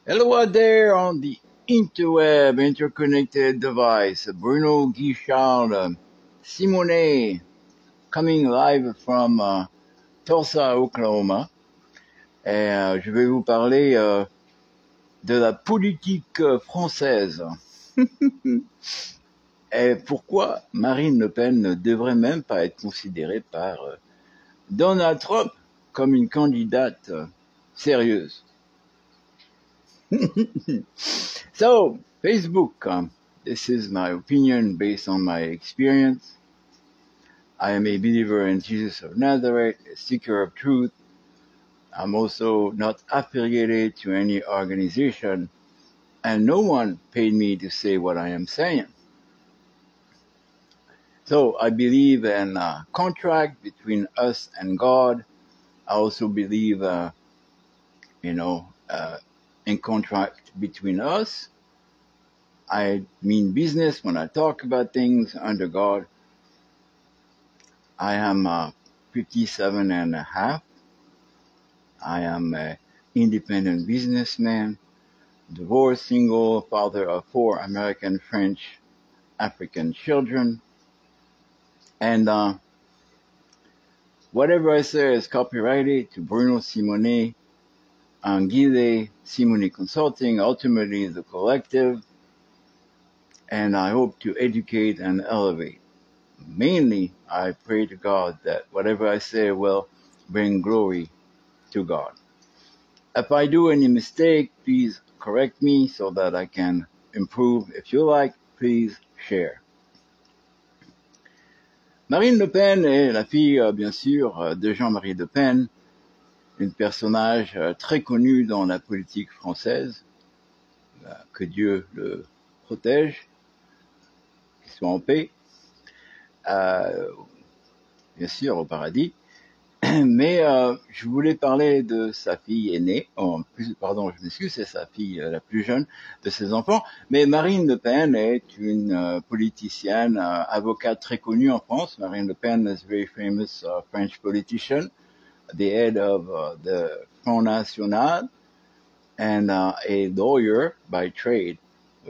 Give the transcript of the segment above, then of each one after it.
Hello out there on the interweb, interconnected device. Bruno Guichard, Simone, coming live from Tulsa, Oklahoma. Et je vais vous parler de la politique française. Et pourquoi Marine Le Pen ne devrait même pas être considérée par Donald Trump comme une candidate sérieuse. So, Facebook, this is my opinion based on my experience. I am a believer in Jesus of Nazareth, a seeker of truth. I'm also not affiliated to any organization, and no one paid me to say what I am saying. So I believe in a contract between us and God. I also believe, in contract between us. I mean business when I talk about things under God. I am 57 and a half. I am an independent businessman, divorced, single, father of 4 American, French, African children. And whatever I say is copyrighted to Bruno Simone, Anguille, Simone Consulting, ultimately the collective. And I hope to educate and elevate. Mainly, I pray to God that whatever I say will bring glory to God. If I do any mistake, please correct me so that I can improve. If you like, please share. Marine Le Pen est la fille, bien sûr, de Jean-Marie Le Pen, un personnage très connu dans la politique française. Que Dieu le protège, qu'il soit en paix. Bien sûr, au paradis. Mais je voulais parler de sa fille aînée, je m'excuse, c'est sa fille la plus jeune de ses enfants. Mais Marine Le Pen est une politicienne, avocate très connue en France. Marine Le Pen is a very famous French politician, the head of the Front National, and a lawyer by trade.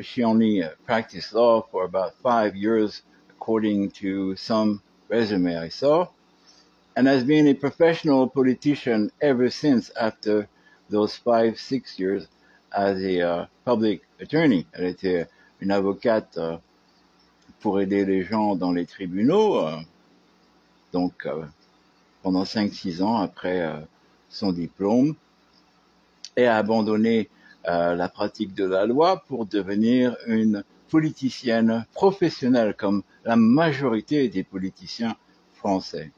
She only practiced law for about 5 years, according to some resume I saw, and has been a professional politician ever since after those 5-6 years as a public attorney. Elle était une avocate pour aider les gens dans les tribunaux, donc pendant 5-6 ans après son diplôme, et a abandonné la pratique de la loi pour devenir une politicienne professionnelle comme la majorité des politiciens français.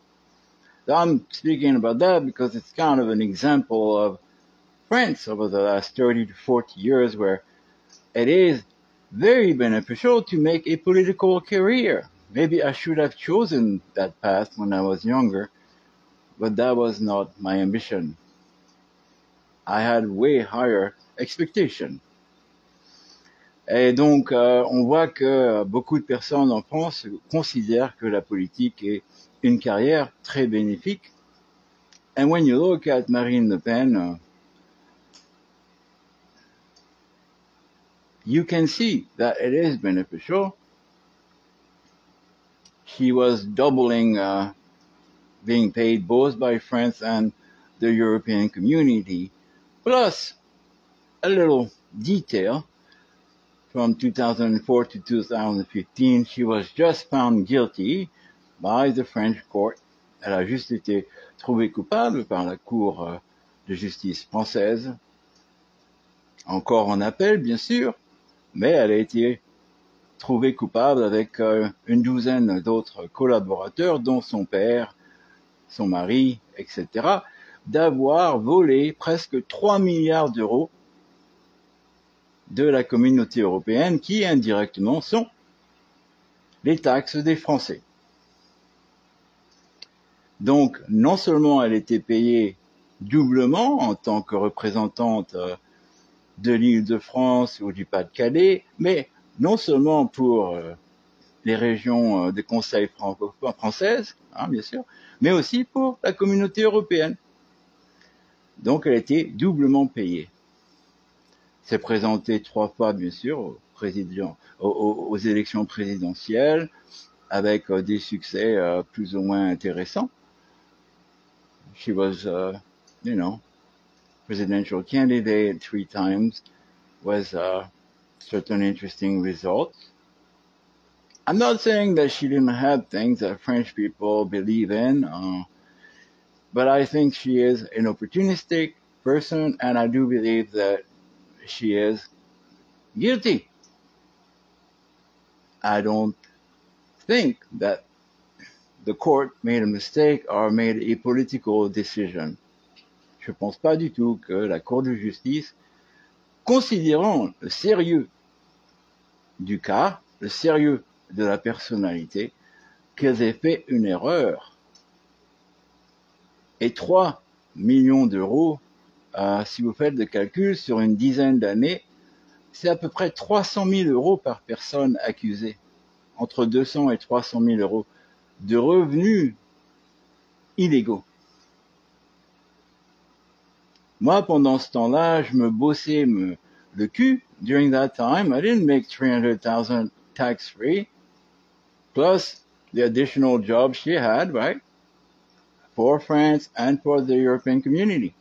I'm speaking about that because it's kind of an example of France over the last 30 to 40 years where it is very beneficial to make a political career. Maybe I should have chosen that path when I was younger, but that was not my ambition. I had way higher expectations. Et donc, on voit que beaucoup de personnes en France considèrent que la politique est une carrière très bénéfique. And when you look at Marine Le Pen, you can see that it is beneficial. She was doubling being paid both by France and the European community. Plus, a little detail, from 2004 to 2015, she was just found guilty by the French court. Elle a juste été trouvée coupable par la Cour de justice française. Encore en appel, bien sûr, mais elle a été trouvée coupable avec une douzaine d'autres collaborateurs, dont son père, son mari, etc., d'avoir volé presque 3 milliards d'euros de la communauté européenne qui, indirectement, sont les taxes des Français. Donc, non seulement elle était payée doublement en tant que représentante de l'Île-de-France ou du Pas-de-Calais, mais non seulement pour les régions des conseils françaises, bien sûr, mais aussi pour la communauté européenne. Donc, elle était doublement payée. s'est présenté 3 fois, bien sûr, aux élections présidentielles, avec des succès plus ou moins intéressants. She was, you know, presidential candidate 3 times, with certain interesting results. I'm not saying that she didn't have things that French people believe in, but I think she is an opportunistic person, and I do believe that she is guilty. I don't think that the court made a mistake or made a political decision. Je ne pense pas du tout que la Cour de justice, considérant le sérieux du cas, le sérieux de la personnalité, qu'elles aient fait une erreur. Et 3 millions d'euros, si vous faites le calcul sur une dizaine d'années, c'est à peu près 300 000 euros par personne accusée. Entre 200 et 300 000 euros de revenus illégaux. Moi, pendant ce temps-là, je me bossais le cul. During that time, I didn't make 300,000 tax-free, plus the additional job she had, right? For France and for the European community.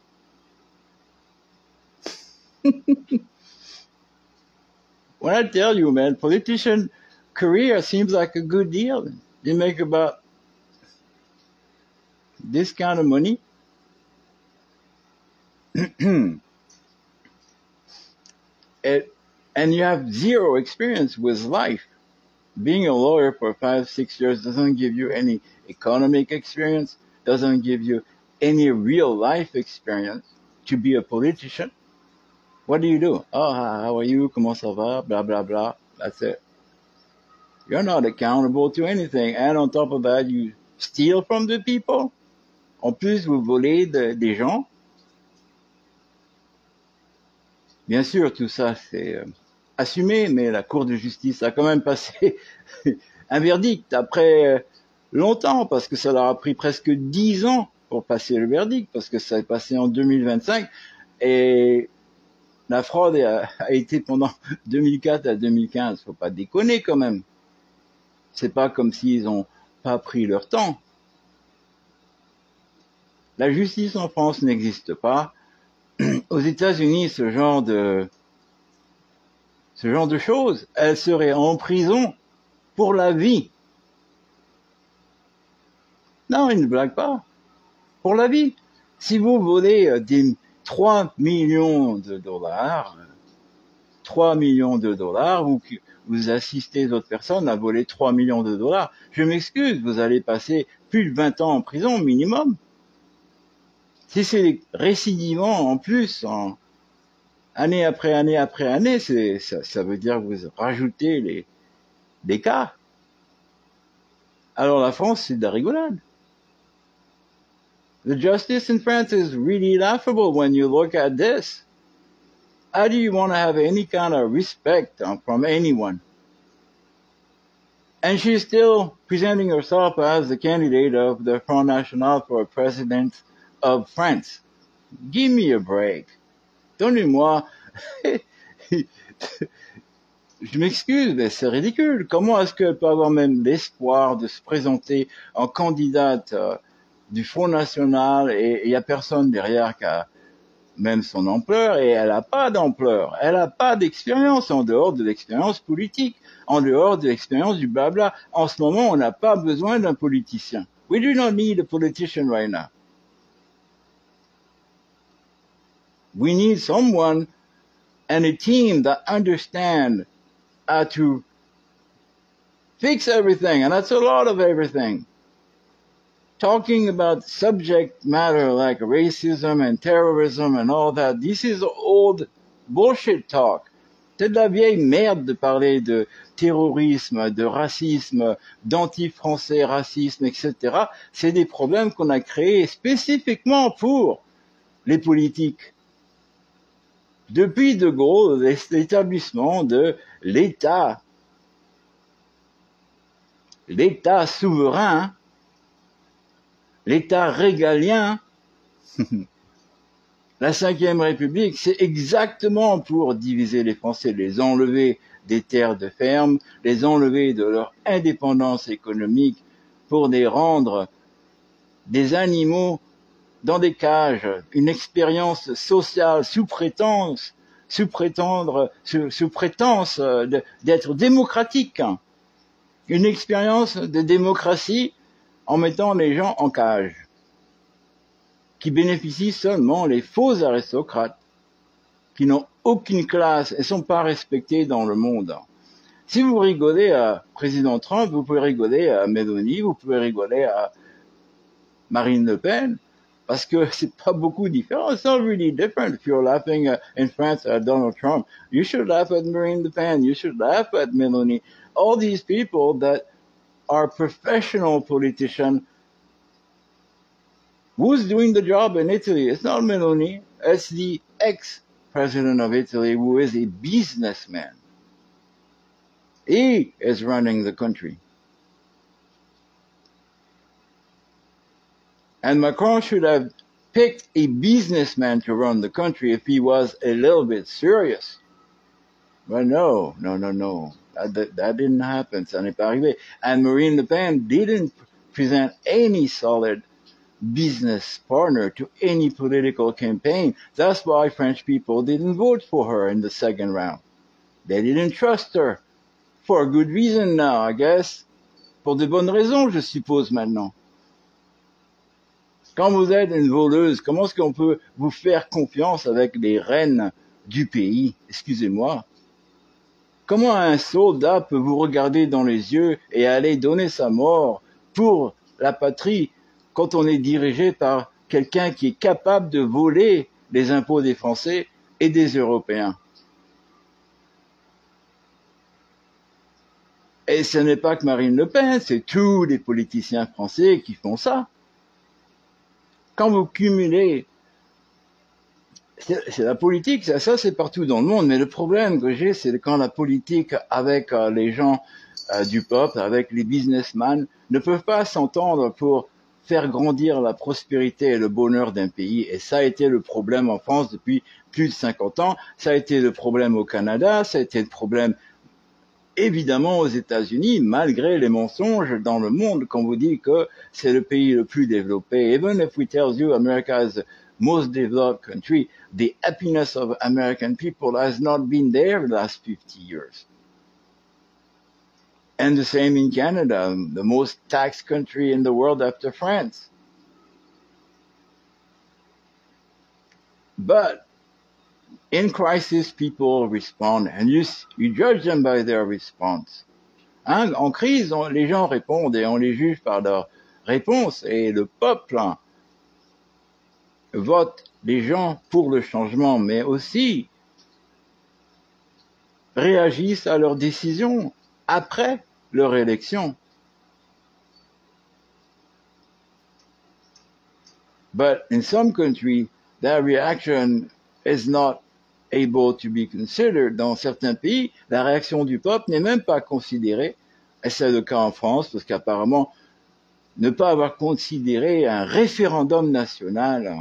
When I tell you, man, politician career seems like a good deal. You make about this kind of money. And you have zero experience with life. Being a lawyer for 5-6 years doesn't give you any economic experience, doesn't give you any real life experience. To be a politician, what do? Oh, how are you? Comment ça va? Blah, blah, blah. That's it. You're not accountable to anything. And on top of that, you steal from the people. En plus, vous volez des gens. Bien sûr, tout ça, c'est assumé, mais la Cour de justice a quand même passé un verdict après longtemps, parce que ça leur a pris presque 10 ans pour passer le verdict, parce que ça est passé en 2025, et la fraude a été pendant 2004 à 2015. Faut pas déconner quand même. C'est pas comme s'ils ont pas pris leur temps. La justice en France n'existe pas. Aux États-Unis, ce genre de choses, elle serait en prison pour la vie. Non, il ne blague pas. Pour la vie. Si vous volez 3 millions de dollars, ou que vous assistez d'autres personnes à voler 3 millions de dollars, je m'excuse, vous allez passer plus de 20 ans en prison minimum. Si c'est récidivant en plus, année après année après année, ça veut dire que vous rajoutez les cas. Alors la France, c'est de la rigolade. The justice in France is really laughable when you look at this. How do you want to have any kind of respect from anyone? And she's still presenting herself as the candidate of the Front National for president of France. Give me a break. Donnez-moi. Je m'excuse, mais c'est ridicule. Comment est-ce qu'elle peut avoir même l'espoir de se présenter en candidate du Front National, et il n'y a personne derrière qui a même son ampleur, et elle n'a pas d'ampleur. Elle n'a pas d'expérience en dehors de l'expérience politique, en dehors de l'expérience du blabla. En ce moment, on n'a pas besoin d'un politicien. We do not need a politician right now. We need someone and a team that understand how to fix everything, and that's a lot of everything. Talking about subject matter like racism and terrorism and all that, this is old bullshit talk. C'est de la vieille merde de parler de terrorisme, de racisme, d'anti-français racisme, etc. C'est des problèmes qu'on a créés spécifiquement pour les politiques. Depuis De Gaulle, l'établissement de l'État souverain, l'État régalien, La Cinquième République, c'est exactement pour diviser les Français, les enlever des terres de ferme, les enlever de leur indépendance économique pour les rendre des animaux dans des cages, une expérience sociale sous prétence d'être démocratique, une expérience de démocratie en mettant les gens en cage, qui bénéficient seulement les faux aristocrates, qui n'ont aucune classe et ne sont pas respectés dans le monde. Si vous rigolez à président Trump, vous pouvez rigoler à Meloni, vous pouvez rigoler à Marine Le Pen, parce que c'est pas beaucoup différent. It's not really different. If you're laughing in France at Donald Trump, you should laugh at Marine Le Pen, you should laugh at Meloni. All these people that are professional politicians. Who's doing the job in Italy? It's not Meloni. It's the ex-president of Italy who is a businessman. He is running the country. And Macron should have picked a businessman to run the country if he was a little bit serious. But no. That didn't happen. Ça n'est pas arrivé. And Marine Le Pen didn't present any solid business partner to any political campaign. That's why French people didn't vote for her in the second round. They didn't trust her. For a good reason now, I guess. Pour de bonnes raisons, je suppose maintenant. Quand vous êtes une voleuse, comment est-ce qu'on peut vous faire confiance avec les reines du pays? Excusez-moi. Comment un soldat peut vous regarder dans les yeux et aller donner sa mort pour la patrie quand on est dirigé par quelqu'un qui est capable de voler les impôts des Français et des Européens? Et ce n'est pas que Marine Le Pen, c'est tous les politiciens français qui font ça. Quand vous cumulez, c'est la politique, ça c'est partout dans le monde, mais le problème que j'ai, c'est quand la politique avec les gens du peuple, avec les businessmen, ne peuvent pas s'entendre pour faire grandir la prospérité et le bonheur d'un pays. Et ça a été le problème en France depuis plus de 50 ans, ça a été le problème au Canada, ça a été le problème évidemment aux États-Unis, malgré les mensonges dans le monde, quand vous dit que c'est le pays le plus développé. Even if we tell you America is the most developed country, the happiness of American people has not been there the last 50 years. And the same in Canada, the most taxed country in the world after France. But in crisis, people respond, and you judge them by their response. Hein, en crise, les gens répondent et on les juge par leur réponse. Et le peuple vote les gens pour le changement, mais aussi réagissent à leurs décisions après leur élection. But in some countries, that reaction is not able to be considered. Dans certains pays, la réaction du peuple n'est même pas considérée. Et c'est le cas en France, parce qu'apparemment, ne pas avoir considéré un référendum national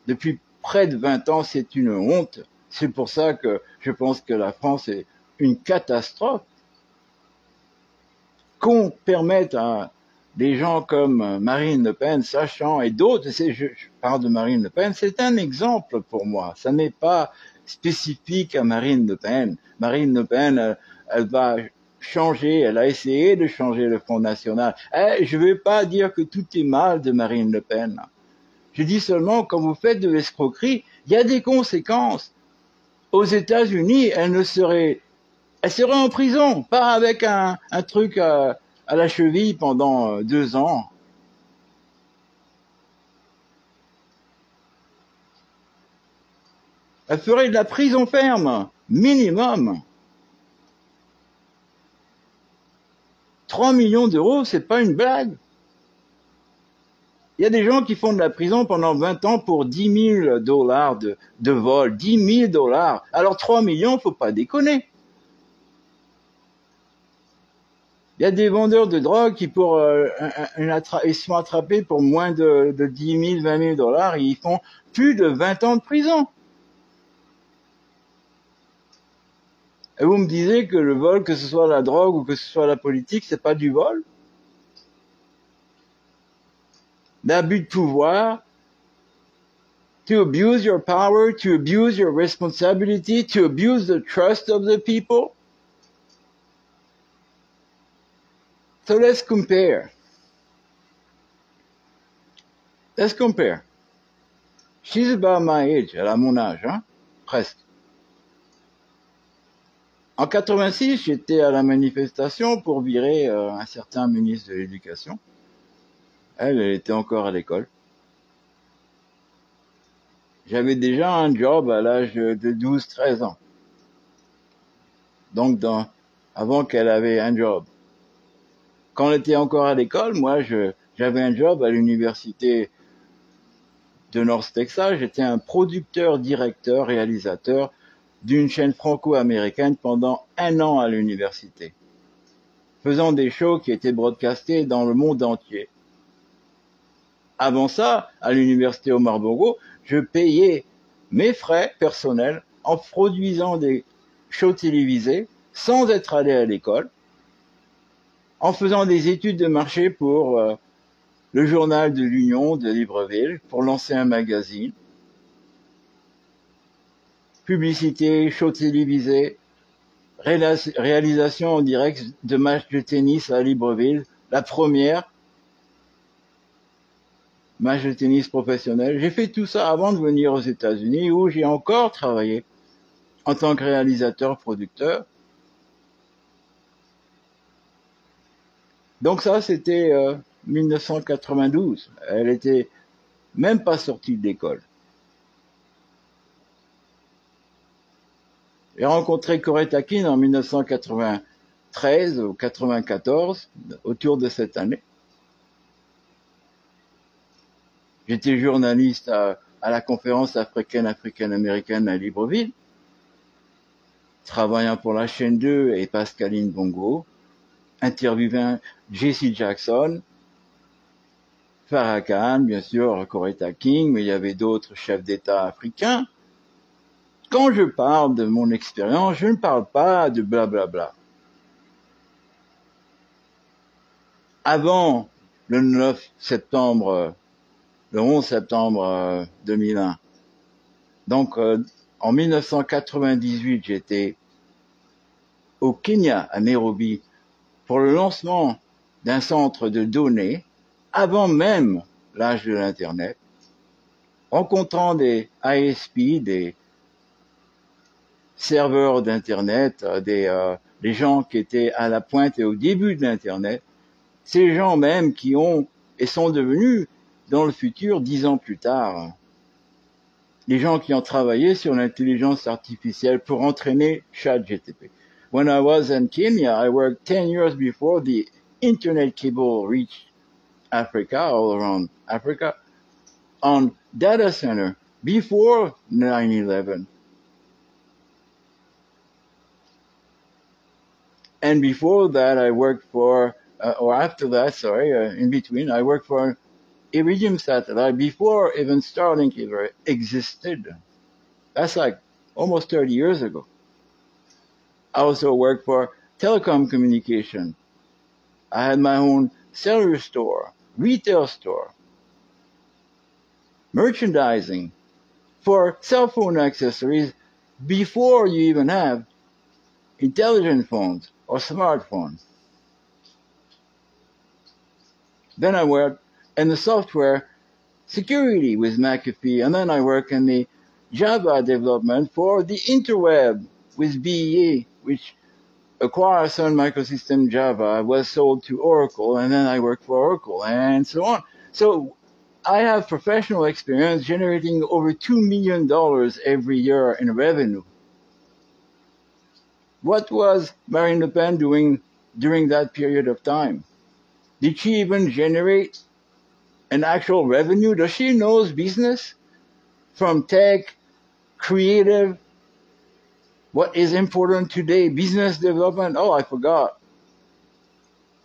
depuis près de 20 ans, c'est une honte. C'est pour ça que je pense que la France est une catastrophe. Qu'on permette à des gens comme Marine Le Pen, sachant, et d'autres, je parle de Marine Le Pen, c'est un exemple pour moi. Ça n'est pas spécifique à Marine Le Pen. Marine Le Pen, elle va changer, elle a essayé de changer le Front National. Je ne vais pas dire que tout est mal de Marine Le Pen. Je dis seulement, quand vous faites de l'escroquerie, il y a des conséquences. Aux États-Unis, elle serait en prison, pas avec un truc à la cheville pendant 2 ans. Elle ferait de la prison ferme, minimum. 3 millions d'euros, c'est pas une blague. Il y a des gens qui font de la prison pendant 20 ans pour $10,000 de vol. $10,000. Alors 3 millions, faut pas déconner. Il y a des vendeurs de drogue qui, pour ils sont attrapés pour moins de 10 000, 20 000 dollars, et ils font plus de 20 ans de prison. Et vous me disiez que le vol, que ce soit la drogue ou que ce soit la politique, c'est pas du vol? L'abus de pouvoir, to abuse your power, to abuse your responsibility, to abuse the trust of the people. So let's compare. Let's compare. She's about my age, elle a mon âge, hein, presque. En 86, j'étais à la manifestation pour virer un certain ministre de l'Éducation. Elle était encore à l'école. J'avais déjà un job à l'âge de 12-13 ans. Donc, avant qu'elle avait un job. Quand elle était encore à l'école, moi, j'avais un job à l'université de North Texas. J'étais un producteur, directeur, réalisateur d'une chaîne franco-américaine pendant 1 an à l'université, faisant des shows qui étaient broadcastés dans le monde entier. Avant ça, à l'université Omar Bongo, je payais mes frais personnels en produisant des shows télévisés sans être allé à l'école, en faisant des études de marché pour le journal de l'Union de Libreville, pour lancer un magazine, publicité, shows télévisés, réalisation en direct de matchs de tennis à Libreville, la première match de tennis professionnel. J'ai fait tout ça avant de venir aux États-Unis, où j'ai encore travaillé en tant que réalisateur-producteur. Donc ça, c'était 1992. Elle était même pas sortie de l'école. J'ai rencontré Coretta King en 1993 ou 94, autour de cette année. J'étais journaliste à la conférence africaine-américaine à Libreville, travaillant pour la chaîne 2 et Pascaline Bongo, interviewant Jesse Jackson, Farrakhan, bien sûr, Coretta King, mais il y avait d'autres chefs d'État africains. Quand je parle de mon expérience, je ne parle pas de blablabla. Avant le 11 septembre 2001, donc en 1998, j'étais au Kenya, à Nairobi, pour le lancement d'un centre de données, avant même l'âge de l'Internet, rencontrant des ISP, des serveurs d'Internet, des gens qui étaient à la pointe et au début de l'Internet, ces gens même qui ont et sont devenus, dans le futur, 10 ans plus tard, les gens qui ont travaillé sur l'intelligence artificielle pour entraîner ChatGPT. When I was in Kenya, I worked 10 years before the internet cable reached Africa, all around Africa, on data center before 9/11. And before that, I worked for, or after that, sorry, in between, I worked for Iridium satellite before even Starlink ever existed. That's like almost 30 years ago. I also worked for telecom communication. I had my own cellular store, retail store, merchandising for cell phone accessories before you even have intelligent phones or smartphones. Then I worked in the software security with McAfee, and then I work in the Java development for the interweb with BEA, which acquired Sun Microsystem Java, was sold to Oracle, and then I worked for Oracle, and so on. So I have professional experience generating over $2 million every year in revenue. What was Marine Le Pen doing during that period of time? Did she even generate an actual revenue? Does she know business? From tech, creative, what is important today, business development? Oh, I forgot.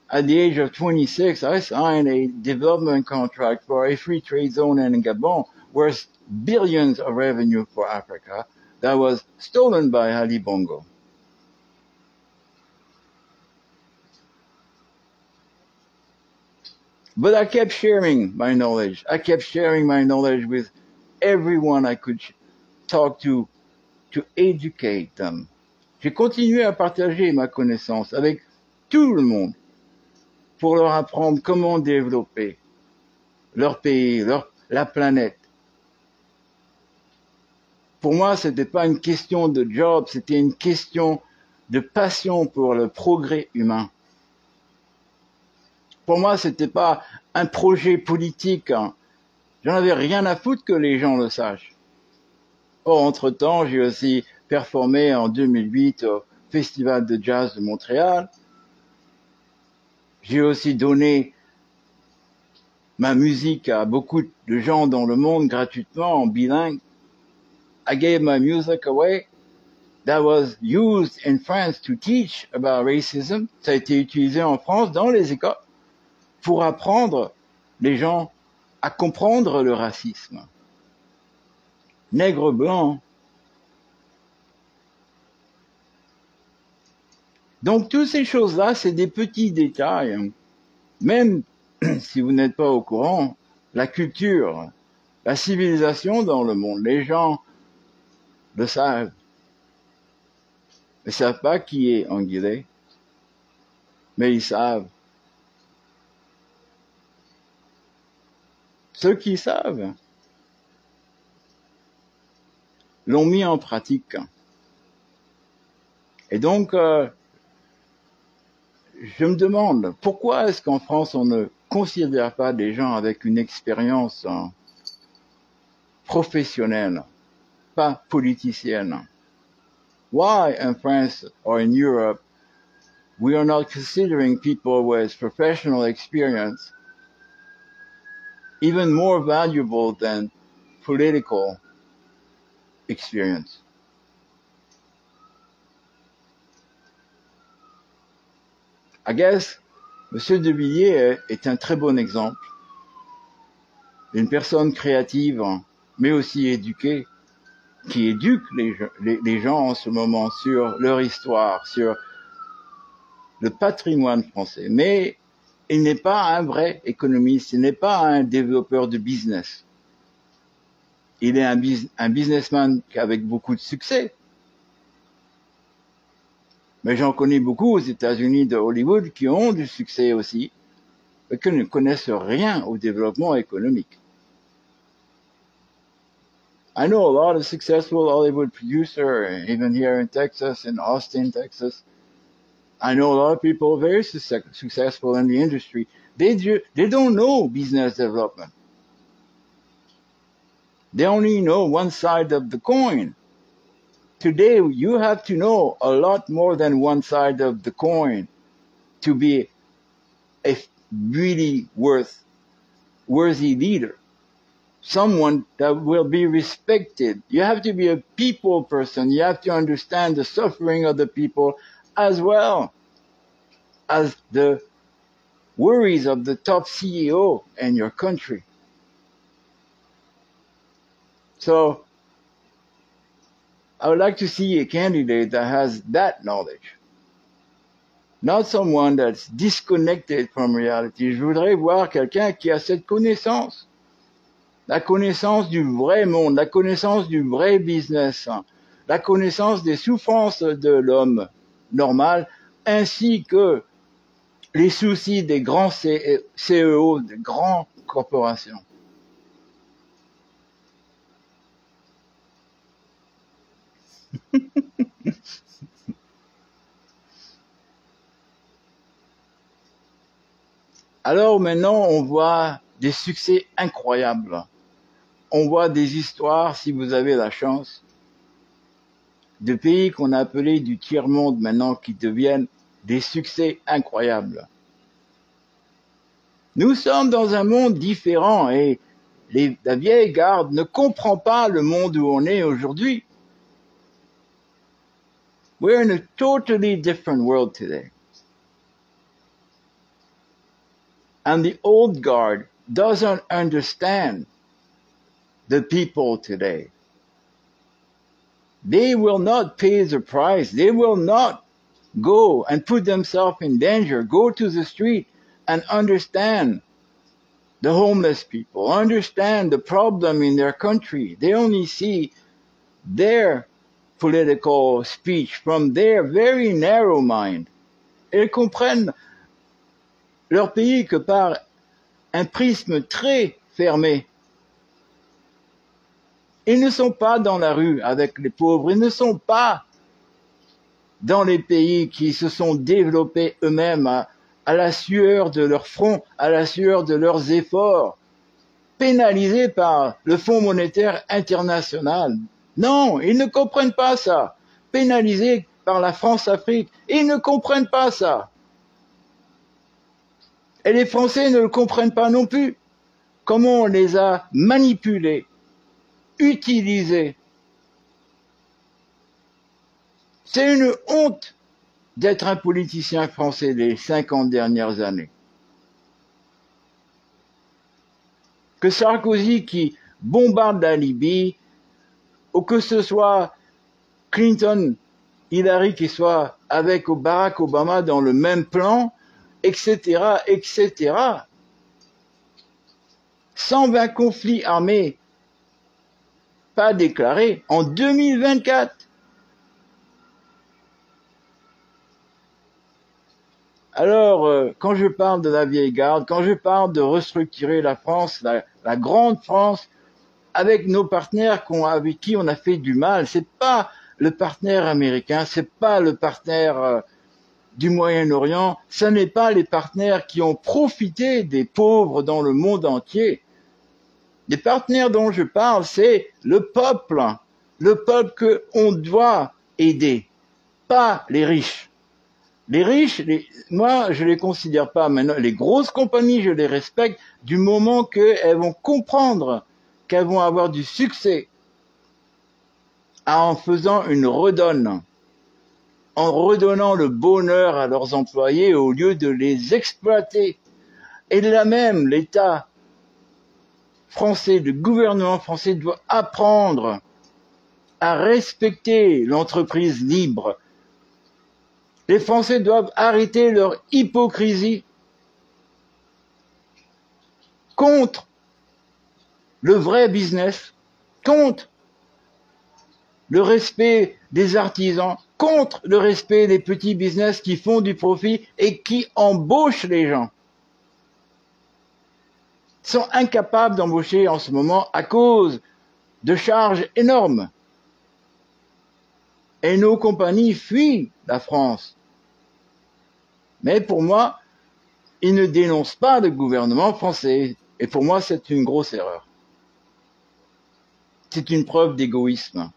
At the age of 26, I signed a development contract for a free trade zone in Gabon worth billions of revenue for Africa that was stolen by Ali Bongo. But I kept sharing my knowledge. I kept sharing my knowledge with everyone I could talk to educate them. J'ai continué à partager ma connaissance avec tout le monde pour leur apprendre comment développer leur pays, la planète. Pour moi, ce n'était pas une question de job, c'était une question de passion pour le progrès humain. Pour moi, ce n'était pas un projet politique. J'en avais rien à foutre que les gens le sachent. Or, entre-temps, j'ai aussi performé en 2008 au Festival de Jazz de Montréal. J'ai aussi donné ma musique à beaucoup de gens dans le monde gratuitement en bilingue. I gave my music away. That was used in France to teach about racism. Ça a été utilisé en France dans les écoles pour apprendre les gens à comprendre le racisme. Nègre blanc. Donc, toutes ces choses-là, c'est des petits détails. Même si vous n'êtes pas au courant, la culture, la civilisation dans le monde, les gens le savent. Ils ne savent pas qui est Anguillet, mais ils savent. Ceux qui savent l'ont mis en pratique. Et donc, je me demande, pourquoi est-ce qu'en France, on ne considère pas des gens avec une expérience professionnelle, pas politicienne? Why in France or in Europe, we are not considering people with professional experience even more valuable than political experience? I guess M. De Villiers est un très bon exemple d'une personne créative, mais aussi éduquée, qui éduque les gens en ce moment sur leur histoire, sur le patrimoine français. Mais il n'est pas un vrai économiste, il n'est pas un développeur de business. Il est un businessman avec beaucoup de succès. Mais j'en connais beaucoup aux États-Unis de Hollywood qui ont du succès aussi, mais qui ne connaissent rien au développement économique. I know a lot of successful Hollywood producers, even here in Texas, in Austin, Texas. I know a lot of people very successful in the industry. They don't know business development. They only know one side of the coin. Today, you have to know a lot more than one side of the coin to be a really worthy leader. Someone that will be respected. You have to be a people person. You have to understand the suffering of the people as well as the worries of the top CEO in your country. So, I would like to see a candidate that has that knowledge. Not someone that's disconnected from reality. Je voudrais voir quelqu'un qui a cette connaissance. La connaissance du vrai monde, la connaissance du vrai business, la connaissance des souffrances de l'homme normal, ainsi que les soucis des grands CEO, des grandes corporations. Alors maintenant, on voit des succès incroyables. On voit des histoires, si vous avez la chance, de pays qu'on a appelés du tiers-monde maintenant qui deviennent des succès incroyables. Nous sommes dans un monde différent et la vieille garde ne comprend pas le monde où on est aujourd'hui. We're in a totally different world today. And the old guard doesn't understand the people today. They will not pay the price. They will not go and put themselves in danger, go to the street and understand the homeless people, understand the problem in their country. They only see their political speech from their very narrow mind. Ils comprennent leur pays que par un prisme très fermé. Ils ne sont pas dans la rue avec les pauvres, ils ne sont pas dans les pays qui se sont développés eux-mêmes à la sueur de leur front, à la sueur de leurs efforts, pénalisés par le Fonds monétaire international. Non, ils ne comprennent pas ça. Pénalisés par la France-Afrique, ils ne comprennent pas ça. Et les Français ne le comprennent pas non plus. Comment on les a manipulés, utilisés. C'est une honte d'être un politicien français des 50 dernières années. Que Sarkozy qui bombarde la Libye, ou que ce soit Clinton, Hillary qui soit avec Barack Obama dans le même plan, etc., etc. 120 conflits armés pas déclarés en 2024. Alors, quand je parle de la vieille garde, quand je parle de restructurer la France, la grande France, avec nos partenaires avec qui on a fait du mal, c'est pas le partenaire américain, c'est pas le partenaire du Moyen-Orient, ce n'est pas les partenaires qui ont profité des pauvres dans le monde entier. Les partenaires dont je parle, c'est le peuple qu'on doit aider, pas les riches. Les riches, moi, je les considère pas maintenant. Les grosses compagnies, je les respecte du moment qu'elles vont comprendre qu'elles vont avoir du succès en faisant une redonne, en redonnant le bonheur à leurs employés au lieu de les exploiter. Et de là même, l'État français, le gouvernement français doit apprendre à respecter l'entreprise libre. Les Français doivent arrêter leur hypocrisie contre le vrai business, contre le respect des artisans, contre le respect des petits business qui font du profit et qui embauchent les gens. Ils sont incapables d'embaucher en ce moment à cause de charges énormes. Et nos compagnies fuient la France. Mais pour moi, ils ne dénoncent pas le gouvernement français. Et pour moi, c'est une grosse erreur. C'est une preuve d'égoïsme.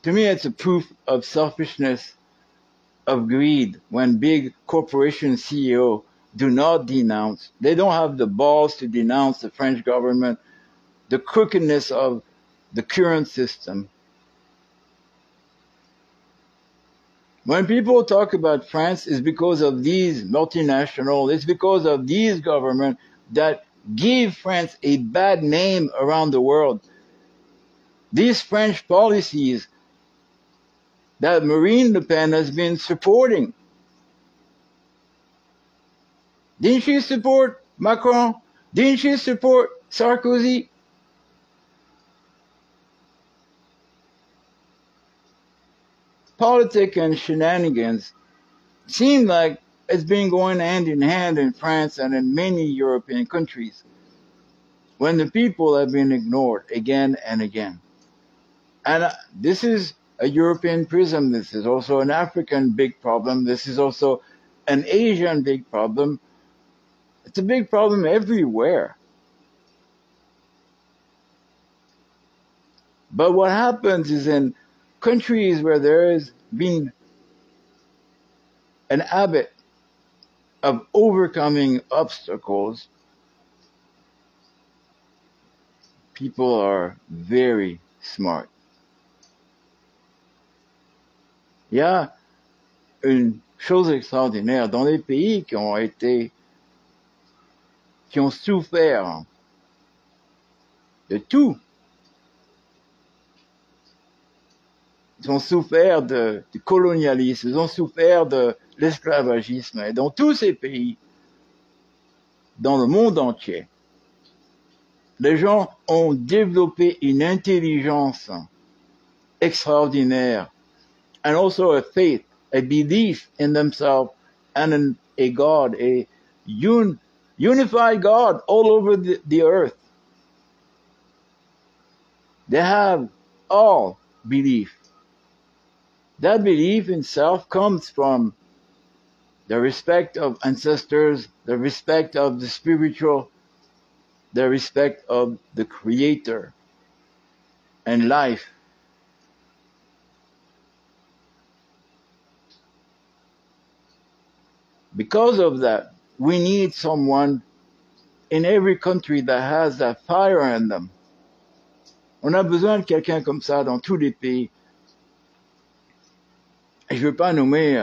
To me, it's a proof of selfishness, of greed, when big corporation CEO do not denounce. They don't have the balls to denounce the French government, the crookedness of the current system. When people talk about France, it's because of these multinationals, it's because of these governments that give France a bad name around the world. These French policies that Marine Le Pen has been supporting. Didn't she support Macron? Didn't she support Sarkozy? Politics and shenanigans seem like it's been going hand in hand in France and in many European countries when the people have been ignored again and again. And this is a European prism. This is also an African big problem. This is also an Asian big problem. It's a big problem everywhere. But what happens is in countries where there has been an habit of overcoming obstacles, people are very smart. Il y a une chose extraordinaire, dans les pays qui ont souffert de tout, ils ont souffert du colonialisme, ils ont souffert de l'esclavagisme, et dans tous ces pays, dans le monde entier, les gens ont développé une intelligence extraordinaire, and also a faith, a belief in themselves and in a God, a unified God all over the earth. They have all belief. That belief in self comes from the respect of ancestors, the respect of the spiritual, the respect of the Creator and life. Because of that, we need someone in every country that has that fire in them. On a besoin de quelqu'un comme ça dans tous les pays. Et je ne veux pas nommer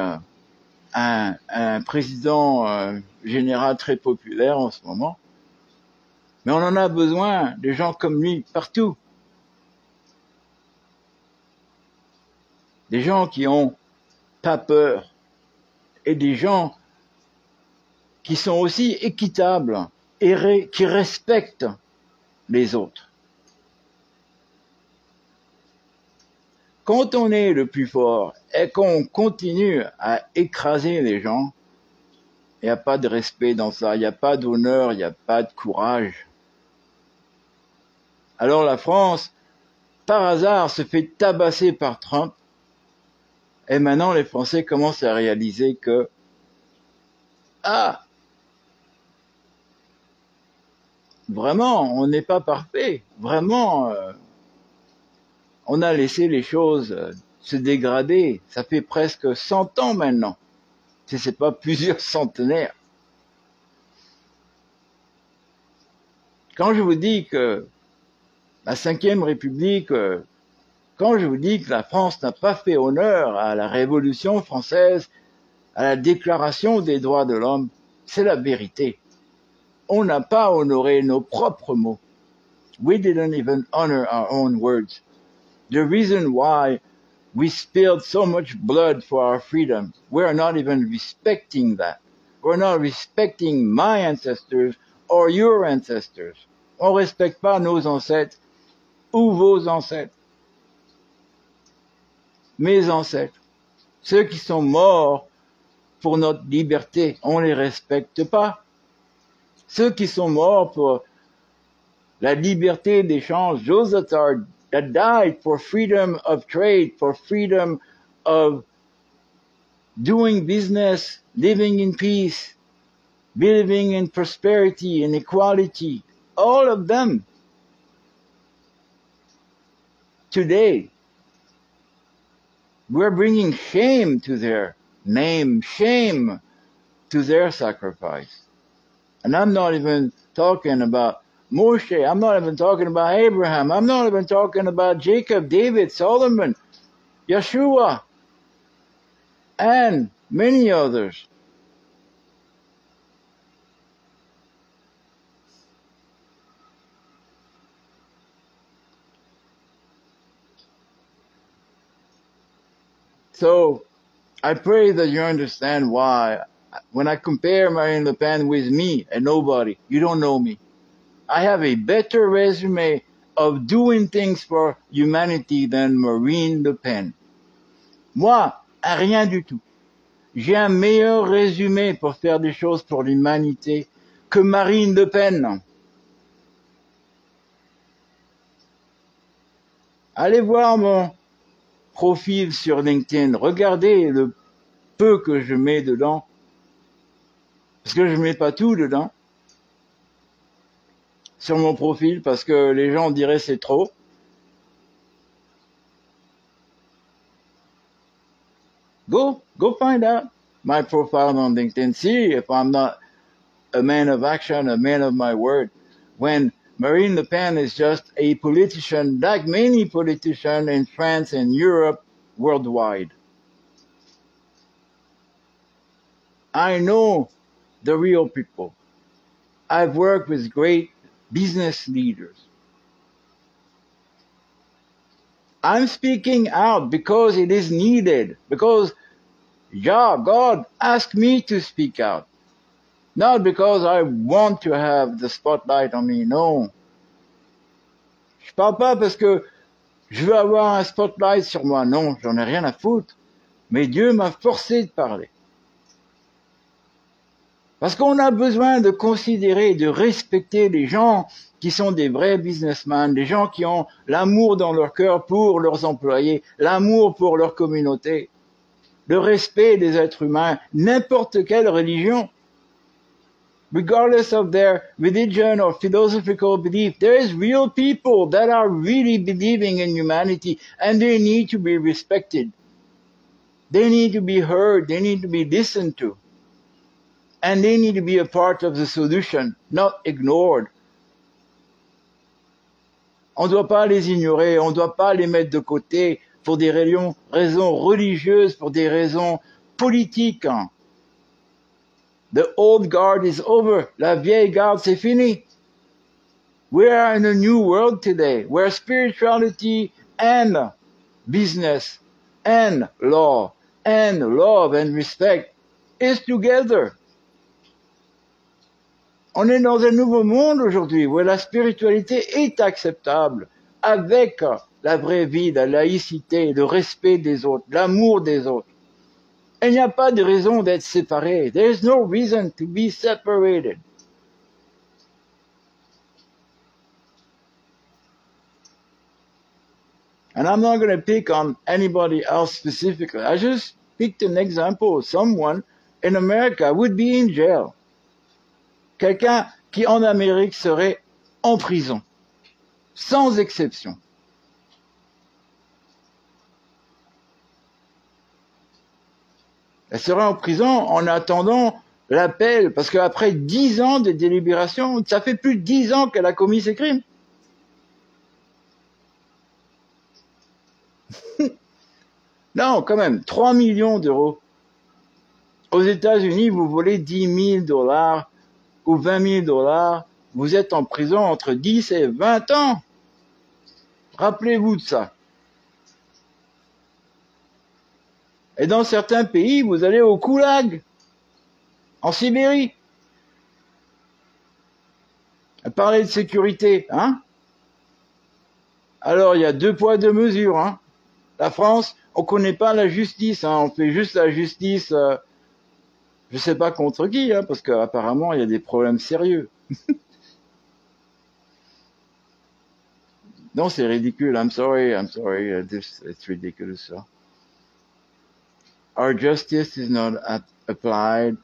un président général très populaire en ce moment, mais on en a besoin, des gens comme lui, partout. Des gens qui ont pas peur et des gens qui sont aussi équitables et qui respectent les autres. Quand on est le plus fort et qu'on continue à écraser les gens, il n'y a pas de respect dans ça, il n'y a pas d'honneur, il n'y a pas de courage. Alors la France, par hasard, se fait tabasser par Trump, et maintenant les Français commencent à réaliser que, vraiment, on n'est pas parfait, vraiment, on a laissé les choses se dégrader. Ça fait presque 100 ans maintenant, si ce n'est pas plusieurs centenaires. Quand je vous dis que la Ve République, quand je vous dis que la France n'a pas fait honneur à la Révolution française, à la Déclaration des droits de l'homme, c'est la vérité. On n'a pas honoré nos propres mots. We didn't even honor our own words. The reason why we spilled so much blood for our freedom, we are not even respecting that. We're not respecting my ancestors or your ancestors. On ne respecte pas nos ancêtres ou vos ancêtres. Mes ancêtres. Ceux qui sont morts pour notre liberté, on ne les respecte pas. Ceux qui sont morts pour la liberté d'échange, those that died for freedom of trade, for freedom of doing business, living in peace, believing in prosperity and equality, all of them. Today, we're bringing shame to their name, shame to their sacrifice. And I'm not even talking about Moshe, I'm not even talking about Abraham, I'm not even talking about Jacob, David, Solomon, Yeshua, and many others. So, I pray that you understand why, when I compare Marine Le Pen with me, a nobody, you don't know me. I have a better resume of doing things for humanity than Marine Le Pen. Moi, rien du tout. J'ai un meilleur résumé pour faire des choses pour l'humanité que Marine Le Pen. Allez voir mon profil sur LinkedIn. Regardez le peu que je mets dedans. Parce que je ne mets pas tout dedans. Sur mon profil, parce que les gens diraient c'est trop. Go find out my profile on LinkedIn. See if I'm not a man of action, a man of my word. When Marine Le Pen is just a politician, like many politicians in France and Europe, worldwide. I know the real people. I've worked with great business leaders. I'm speaking out because it is needed, because God asked me to speak out. Not because I want to have the spotlight on me, non. Je parle pas parce que je veux avoir un spotlight sur moi, non, j'en ai rien à foutre. Mais Dieu m'a forcé de parler. Parce qu'on a besoin de considérer, de respecter les gens qui sont des vrais businessmen, des gens qui ont l'amour dans leur cœur pour leurs employés, l'amour pour leur communauté, le respect des êtres humains, n'importe quelle religion. Regardless of their religion or philosophical belief, there is real people that are really believing in humanity and they need to be respected. They need to be heard, they need to be listened to. And they need to be a part of the solution, not ignored. On ne doit pas les ignorer, on ne doit pas les mettre de côté pour des raisons religieuses, pour des raisons politiques. The old guard is over. La vieille garde, c'est fini. We are in a new world today, where spirituality and business and law and love and respect is together. On est dans un nouveau monde aujourd'hui où la spiritualité est acceptable avec la vraie vie, la laïcité, le respect des autres, l'amour des autres. Et il n'y a pas de raison d'être séparé. There is no reason to be separated. And I'm not going to pick on anybody else specifically. I just picked an example. Someone in America would be in jail. Quelqu'un qui en Amérique serait en prison, sans exception. Elle serait en prison en attendant l'appel, parce qu'après 10 ans de délibération, ça fait plus de 10 ans qu'elle a commis ces crimes. Non, quand même, 3 millions d'euros. Aux États-Unis, vous volez $10,000 ou $20,000, vous êtes en prison entre 10 et 20 ans. Rappelez-vous de ça. Et dans certains pays, vous allez au Goulag, en Sibérie. À parler de sécurité, hein? Alors, il y a 2 poids, 2 mesures, hein? La France, on connaît pas la justice, hein? On fait juste la justice, je sais pas contre qui, hein, parce qu'apparemment, il y a des problèmes sérieux. Non, c'est ridicule. I'm sorry. It's ridiculous. So. Our justice is not applied.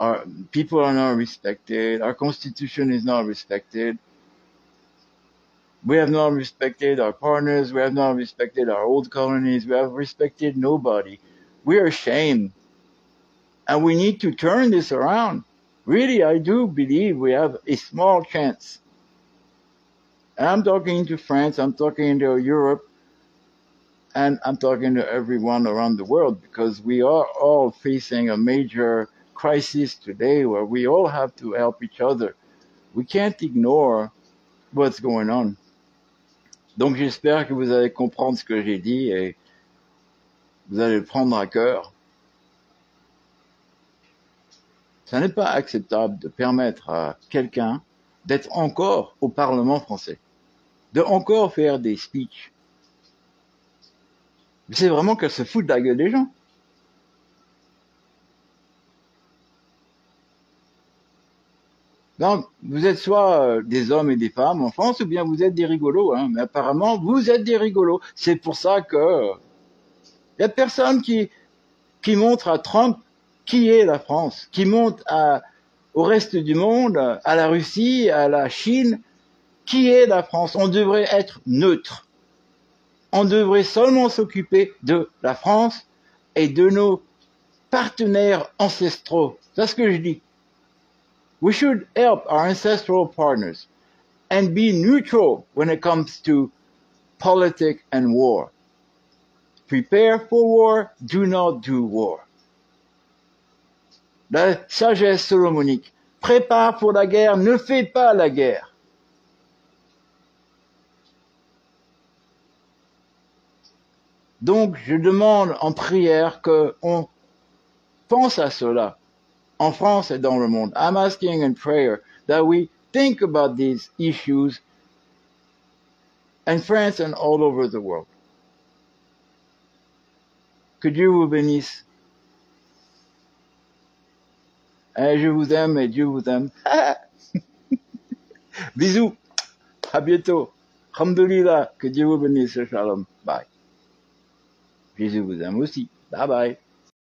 Our people are not respected. Our constitution is not respected. We have not respected our partners. We have not respected our old colonies. We have respected nobody. We are ashamed. And we need to turn this around. Really, I do believe we have a small chance. And I'm talking to France, I'm talking to Europe, and I'm talking to everyone around the world, because we are all facing a major crisis today where we all have to help each other. We can't ignore what's going on. Donc j'espère que vous allez comprendre ce que j'ai dit et vous allez le prendre à cœur. Ça n'est pas acceptable de permettre à quelqu'un d'être encore au Parlement français, de encore faire des speeches. Mais c'est vraiment qu'elle se fout de la gueule des gens. Donc, vous êtes soit des hommes et des femmes en France, ou bien vous êtes des rigolos, hein. Mais apparemment, vous êtes des rigolos. C'est pour ça que il y a personne qui montre à Trump qui est la France, qui montre au reste du monde, à la Russie, à la Chine, qui est la France. On devrait être neutre. On devrait seulement s'occuper de la France et de nos partenaires ancestraux. C'est ce que je dis. We should help our ancestral partners and be neutral when it comes to politics and war. Prepare for war, do not do war. La sagesse solomonique. Prépare pour la guerre, ne fais pas la guerre. Donc, je demande en prière qu'on pense à cela, en France et dans le monde. I'm asking in prayer that we think about these issues in France and all over the world. Que Dieu vous bénisse. Et je vous aime et Dieu vous aime. Bisous. À bientôt. Alhamdulillah. Que Dieu vous bénisse. Shalom. Bye. Jésus vous aime aussi. Bye bye.